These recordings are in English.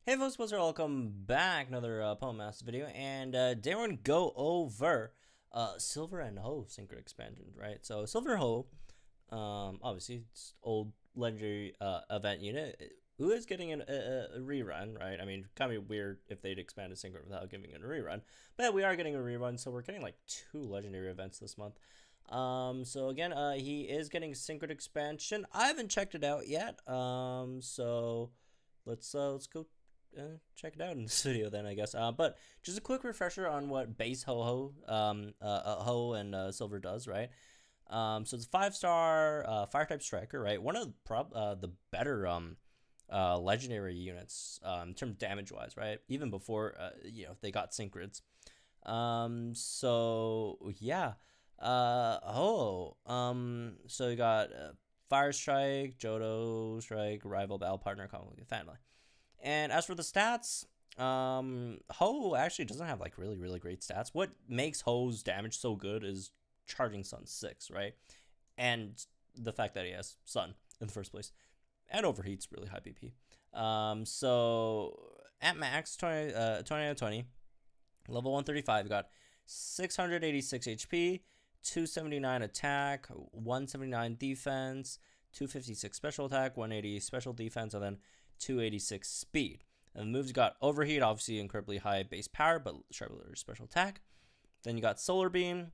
Hey folks, what's up? Welcome back. Another Poem Master video, and today we're gonna go over Silver and Ho Synchro expansion, right? So Silver Ho, obviously it's old legendary event unit who is getting a rerun, right? I mean, kind of weird if they'd expanded Synchro without giving it a rerun, but we are getting a rerun, so we're getting like 2 legendary events this month. So again, he is getting Synchro expansion. I haven't checked it out yet. So let's go check it out in this video then, I guess. But just a quick refresher on what base Ho and Silver does, right? So it's a 5-star fire type striker, right? One of the better legendary units in terms of damage wise, right? Even before they got synchrids. So yeah. So you got Fire Strike, Johto Strike, Rival, Battle Partner, Conflict, Family. And as for the stats, Ho actually doesn't have like really great stats. What makes Ho's damage so good is charging Sun 6, right? And the fact that he has Sun in the first place. And overheat's really high BP. So at max 20 out of 20, level 135, you got 686 HP, 279 attack, 179 defense, 256 special attack, 180 special defense, and then 286 speed. And the moves got Overheat, obviously incredibly high base power, but sharply special attack. Then you got Solar Beam,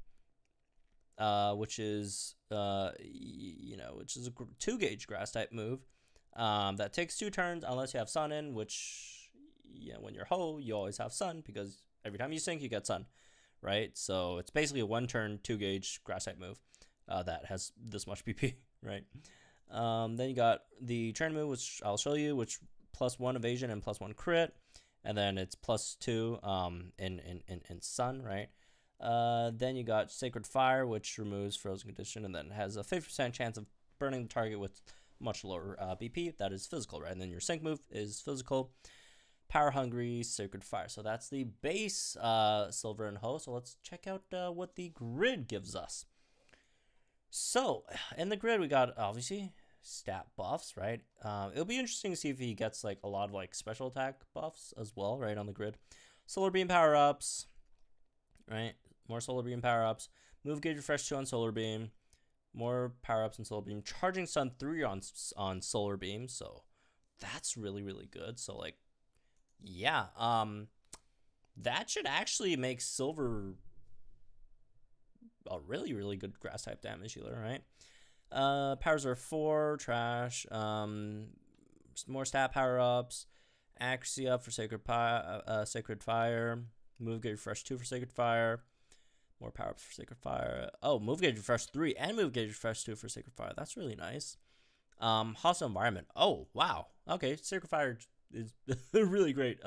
which is which is a 2-gauge grass type move that takes 2 turns unless you have Sun in, which when you're Ho, you always have Sun because every time you sync, you get Sun, right? So it's basically a 1-turn 2-gauge grass type move that has this much BP, right? Then you got the train move, which I'll show you, which +1 evasion and +1 crit, and then it's +2 in Sun, right? Then you got Sacred Fire, which removes frozen condition, and then has a 50% chance of burning the target with much lower BP. That is physical, right? And then your sync move is physical, power hungry, Sacred Fire. So that's the base Silver and Ho. So let's check out what the grid gives us. So in the grid, we got obviously stat buffs, right? It'll be interesting to see if he gets like a lot of like special attack buffs as well, right, on the grid. Solar Beam power ups, right? More Solar Beam power ups. Move gauge refresh 2 on Solar Beam. More power ups on Solar Beam. Charging Sun 3 on Solar Beam. So that's really good. So like, yeah, that should actually make Silver a really good grass type damage healer, right? Powers are 4, trash. More stat power ups, accuracy up for Sacred Fire, move gauge refresh 2 for Sacred Fire, more power ups for Sacred Fire. Oh, move gauge refresh 3 and move gauge refresh 2 for Sacred Fire. That's really nice. Hostile environment. Oh wow. Okay, Sacred Fire is a really great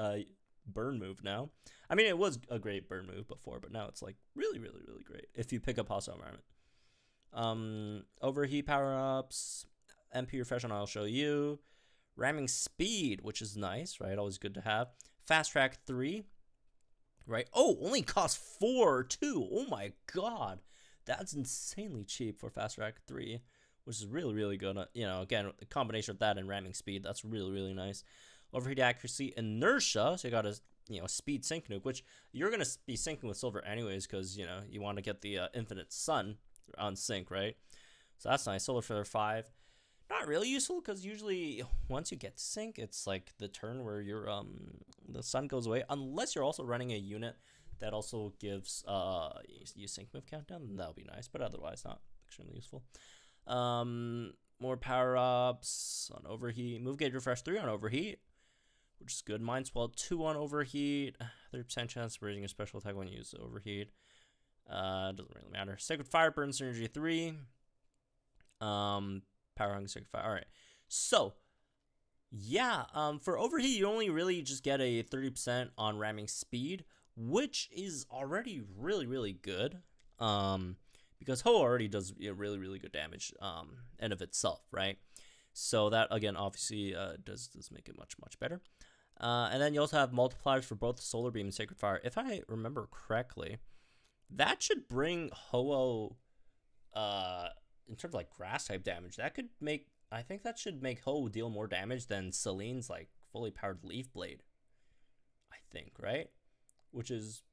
burn move now. I mean, it was a great burn move before, but now it's like really great if you pick up hostile environment. Overheat power-ups, MP refresh on I'll show you. Ramming speed, which is nice, right? Always good to have. Fast track 3, right? Oh, only costs 4 too. Oh my god. That's insanely cheap for fast track 3, which is really good. Again, the combination of that and ramming speed, that's really nice. Overheat accuracy, inertia, so you got a speed sync nuke, which you're gonna be syncing with Silver anyways, because you want to get the infinite Sun on sync, right? So that's nice. Solar Flare 5, not really useful because usually once you get to sync, it's like the turn where your the Sun goes away, unless you're also running a unit that also gives you sync move countdown, then that'll be nice, but otherwise not extremely useful. More power ups on Overheat, move gauge refresh 3 on Overheat, which is good. Mind Swell 2 on Overheat, 30% chance of raising a special attack when you use Overheat. Doesn't really matter. Sacred Fire burn synergy 3. Power hung Sacred Fire. All right. So yeah, for Overheat, you only really just get a 30% on ramming speed, which is already really good. Because Ho already does really good damage in of itself, right? So that again obviously does make it much better. And then you also have multipliers for both Solar Beam and Sacred Fire. If I remember correctly, that should bring Ho in terms of like grass type damage. That could make, I think that should make Ho deal more damage than Celine's like fully powered Leaf Blade, I think, right? Which is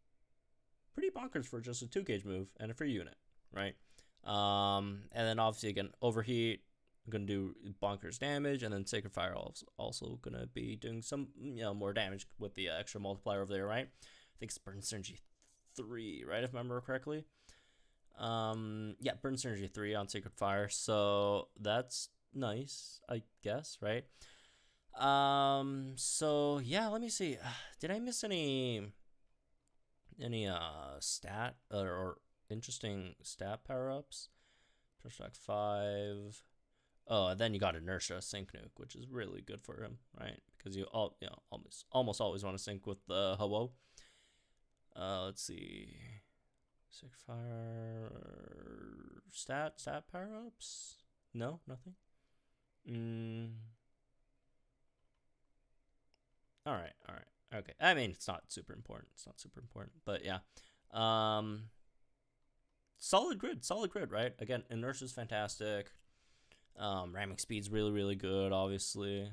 pretty bonkers for just a 2-gauge move and a free unit, right? And then obviously again, overheat, gonna do bonkers damage, and then Sacred Fire also gonna be doing some more damage with the extra multiplier over there, right? I think it's Burn Synergy 3, right, if I remember correctly. Yeah, Burn Synergy 3 on Sacred Fire, so that's nice, I guess, right? So yeah, let me see. Did I miss any stat or interesting stat power-ups? Track 5. Oh, and then you got Inertia Sync Nuke, which is really good for him, right? Because you almost always want to sync with the Ho-Oh. Let's see. Sick Fire stat power-ups? No, nothing. All right. Okay. I mean, it's not super important. But yeah. Solid grid, right? Again, Inertia's fantastic. Ramming speed's really good, obviously.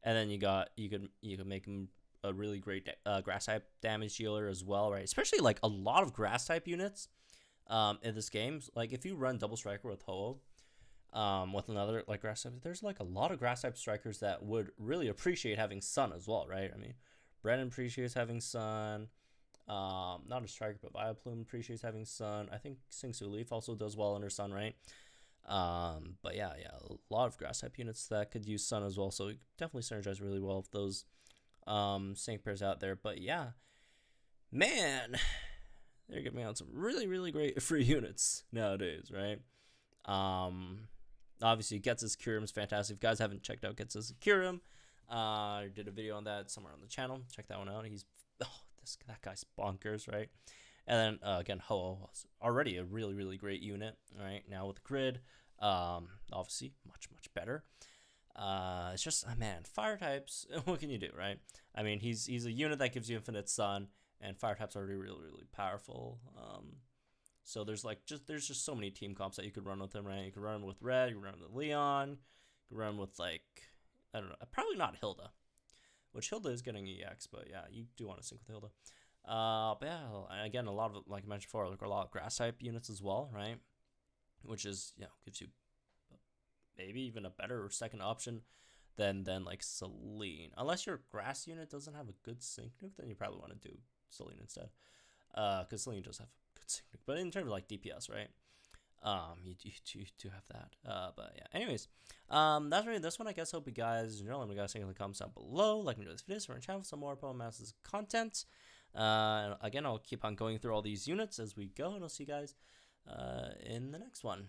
And then you could make him a really great grass type damage dealer as well, right? Especially like a lot of grass type units in this game. Like if you run double striker with Ho-Oh, with another like grass type, there's like a lot of grass type strikers that would really appreciate having Sun as well, right? I mean, Brennan appreciates having Sun. Not a striker, but Vileplume appreciates having Sun. I think Singsu Leaf also does well under Sun, right? But yeah, a lot of grass type units that could use Sun as well, so it definitely synergize really well with those sync pairs out there. But yeah, man, they're giving out some really great free units nowadays, right? Obviously Gets' Kyurem is fantastic. If you guys haven't checked out Gets' Kyurem, I did a video on that somewhere on the channel. Check that one out. That guy's bonkers, right? And then again, Ho-Oh was already a really great unit, right? Now with the grid, obviously much better. It's just man, fire types. What can you do, right? I mean, he's a unit that gives you infinite Sun, and fire types are already really powerful. So there's just so many team comps that you could run with him, right? You could run with Red, you could run with Leon, you could run with like I don't know, probably not Hilda, which Hilda is getting EX, but yeah, you do want to sync with Hilda. But yeah, again, a lot of, like I mentioned before, like a lot of grass type units as well, right? Which is, gives you maybe even a better second option than like Celine. Unless your grass unit doesn't have a good sync nuke, then you probably want to do Celine instead. Because Celine does have a good sync nuke. But in terms of like DPS, right? You do have that. But yeah, anyways, that's really this one. I guess hope you guys enjoy. Let me guys think in the comments down below. Like and enjoy this video for our channel for some more Pokemon Masters content. Again, I'll keep on going through all these units as we go, and I'll see you guys in the next one.